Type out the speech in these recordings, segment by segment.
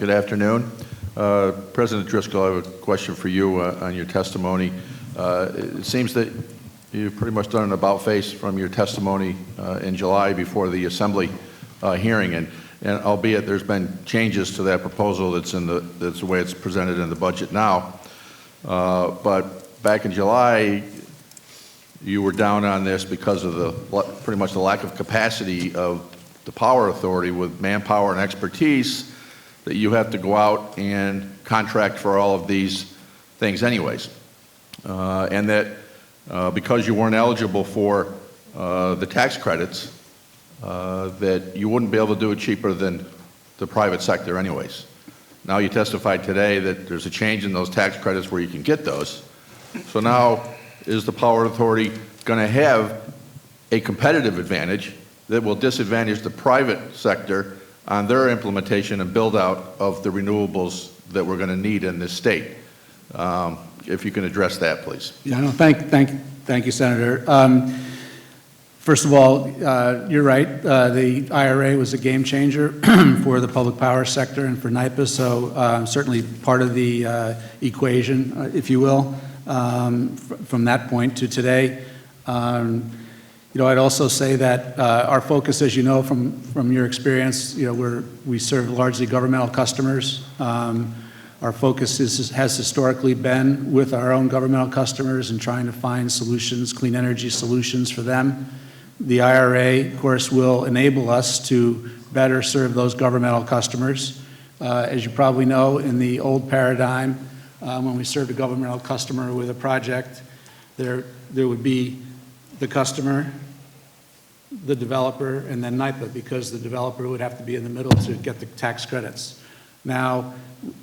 Good afternoon. President Driscoll, I have a question for you on your testimony. It seems that you've pretty much done an about-face from your testimony in July before the Assembly hearing, and albeit there's been changes to that proposal that's the way it's presented in the budget now. But back in July, you were down on this because of pretty much the lack of capacity of the Power Authority with manpower and expertise, that you have to go out and contract for all of these things anyways. And that because you weren't eligible for the tax credits, that you wouldn't be able to do it cheaper than the private sector anyways. Now you testified today that there's a change in those tax credits where you can get those. So now, is the Power Authority going to have a competitive advantage that will disadvantage the private sector on their implementation and build out of the renewables that we're going to need in this state? If you can address that, please. Yeah, no, thank you, Senator. First of all, you're right. The IRA was a game changer for the public power sector and for NYPA, so certainly part of the equation, if you will, from that point to today. I'd also say that our focus, as you know from your experience, we serve largely governmental customers. Our focus has historically been with our own governmental customers and trying to find solutions, clean energy solutions for them. The IRA, of course, will enable us to better serve those governmental customers. As you probably know, in the old paradigm, when we served a governmental customer with a project, there would be the customer, the developer, and then NYPA, because the developer would have to be in the middle to get the tax credits. Now,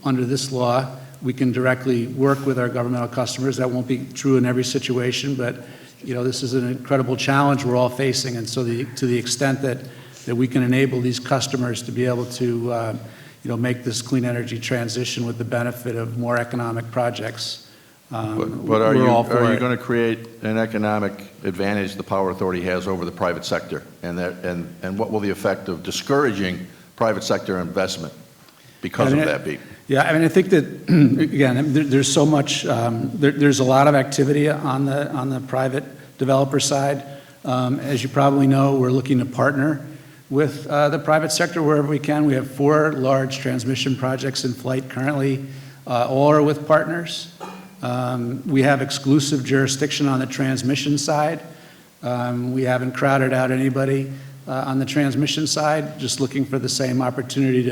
under this law, we can directly work with our governmental customers. That won't be true in every situation, but this is an incredible challenge we're all facing, and so to the extent that we can enable these customers to be able to make this clean energy transition with the benefit of more economic projects, but are you going to create an economic advantage the Power Authority has over the private sector, and what will the effect of discouraging private sector investment because of that be? Yeah, I think that again, there's so much. There's a lot of activity on the private developer side. As you probably know, we're looking to partner with the private sector wherever we can. We have 4 large transmission projects in flight currently, all are with partners. We have exclusive jurisdiction on the transmission side. We haven't crowded out anybody on the transmission side, just looking for the same opportunity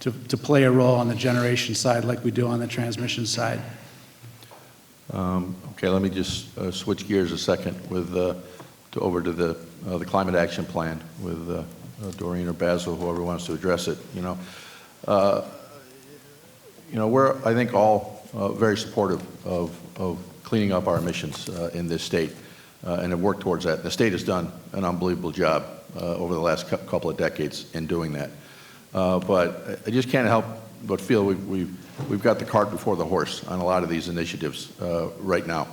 to play a role on the generation side like we do on the transmission side. Okay, let me just switch gears a second over to the Climate Action Plan with Doreen or Basil, whoever wants to address it. We're, I think, all very supportive of cleaning up our emissions in this state and have worked towards that. The state has done an unbelievable job over the last couple of decades in doing that. But I just can't help but feel we've got the cart before the horse on a lot of these initiatives right now.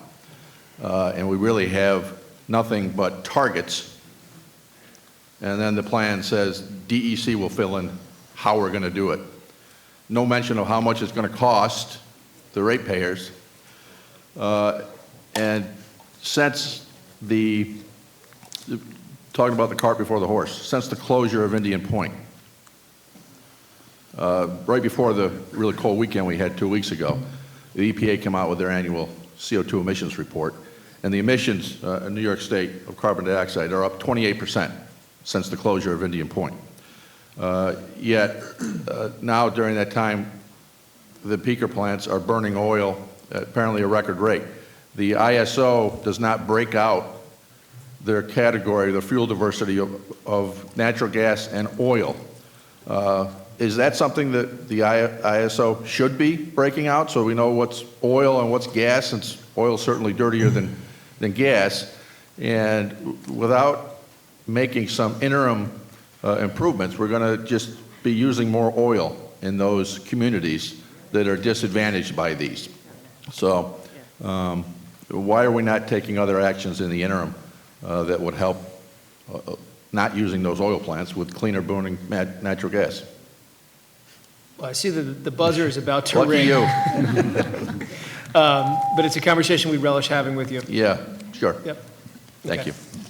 And we really have nothing but targets. And then the plan says DEC will fill in how we're going to do it. No mention of how much it's going to cost the ratepayers. And since talking about the cart before the horse, since the closure of Indian Point, right before the really cold weekend we had 2 weeks ago, the EPA came out with their annual CO2 emissions report, and the emissions in New York State of carbon dioxide are up 28% since the closure of Indian Point. Yet now during that time, the peaker plants are burning oil at apparently a record rate. The ISO does not break out their category, the fuel diversity of natural gas and oil. Is that something that the ISO should be breaking out so we know what's oil and what's gas, since oil is certainly dirtier than gas? And without making some interim improvements, we're going to just be using more oil in those communities that are disadvantaged by these. So why are we not taking other actions in the interim that would help not using those oil plants with cleaner burning natural gas? Well, I see that the buzzer is about to Lucky ring. you. But it's a conversation we relish having with you. Yeah, sure. Yep. Thank Okay. you.